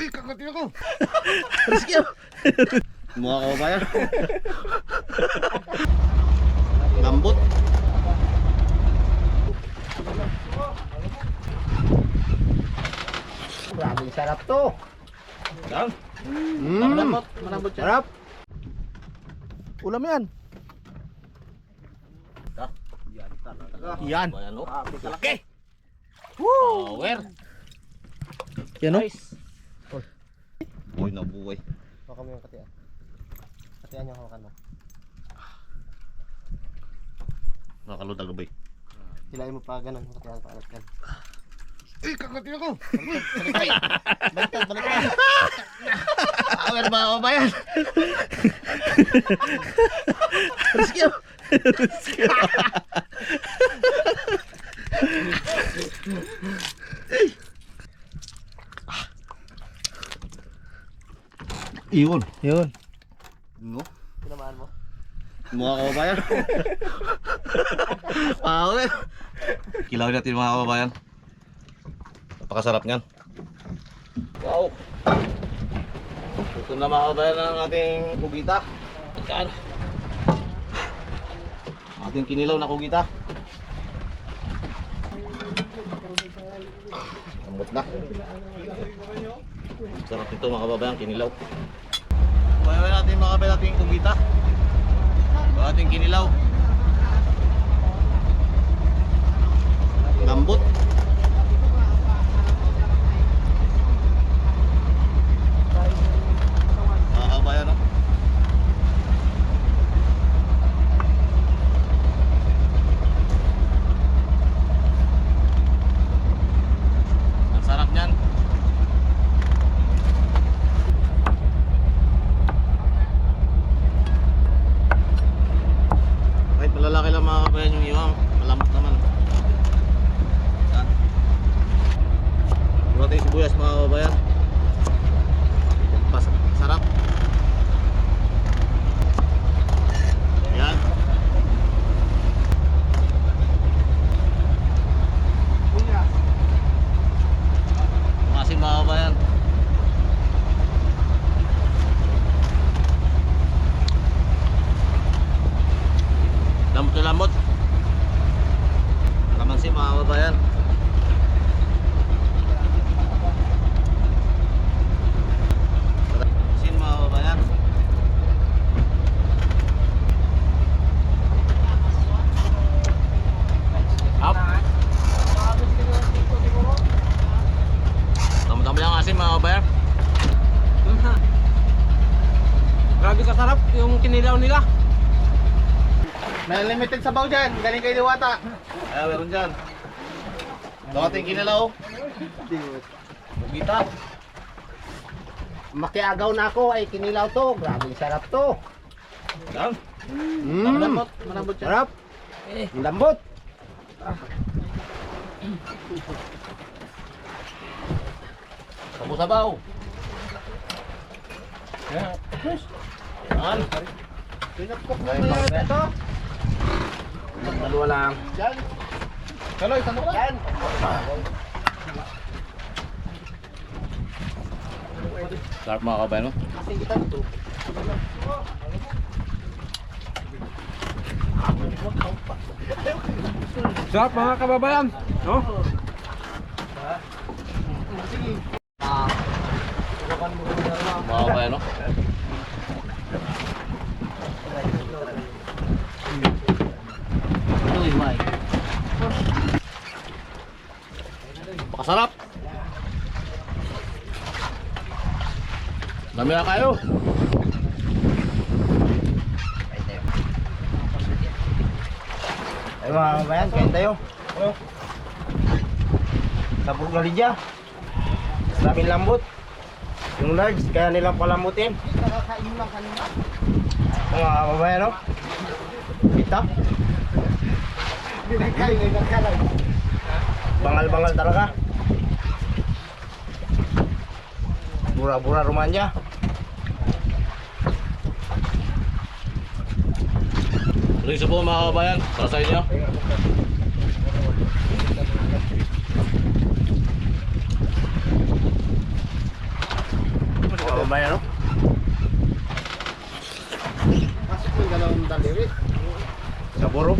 Ay, kakati ako. Rescue. Mga kababayan. Lambot. Grabe sarap to. Yan. Malambot, Malambot yan. sarap. Ulam yan. Yan talaga. Yan. Ayan o. Okay. Power. Yan o. Buhay na buhay. Hawakan mo yung katian. Katian yung hawakan mo. Nakaludag ba eh. Hilahin mo pa ganun. Katian pa alat kan. Ay, kakati ako. Baliktad, baliktad. Power mga kababayan. Rescue. Iyon. Yun. No? Tinamaan mo. Mga kababayan. Power. Kilawin natin mga kababayan. Napakasarap niyan. Wow. Ito na mga kababayan ang ating kugita. Yan. Ating kinilaw na kugita. Lambot na. Sarap nito mga kababayan, kinilaw. Bayawan natin mga kababayan ating kugita. Ating kinilaw. Lambot. Kababayan no? Ang sarap niyan. Kahit malalaki lang mga kabayan yung iwang, malambot naman. Yan. Buhat yung sibuyas mga kabayan. Sarap. Yan. Masin mga kabayan. Lambot na lambot. Kalamansi mga kabayan. Sin mga kabayan. Up. Tama-tama lang asin mga kabayan. Grabe kasarap yung kinilaw nila. May unlimited sabaw dyan. Galing kay Diwata. Ayan, meron dyan. Ito ating kinilaw. Bugita. Makiagaw na ako ay kinilaw to. Grabe sarap to. Yan. Malambot, malambot yan. Sarap. Lambot. Sabaw-sabaw. Yan. Pinapok mo yan ito. Dalawa lang. Yan. Kaloy, tanong ka. Yan. Sarap mga kabayan no? Kasing kita dito. Sarap mga kababayan, no? Mga kabayan no? Uy, may. Pakasarap. Dami na kayo. Ay mga kabayan, kain tayo. Sa Burgalidya. Maraming lambot. Yung large, kaya nilang palambutin. Mga kababayan, no? Kita. Bangal-bangal talaga. Bura-bura Romanya. Tuloy sa po mga kabayan, para sa inyo. Mamaya no? Pasok mo yung dalawang daliri. Sa buro.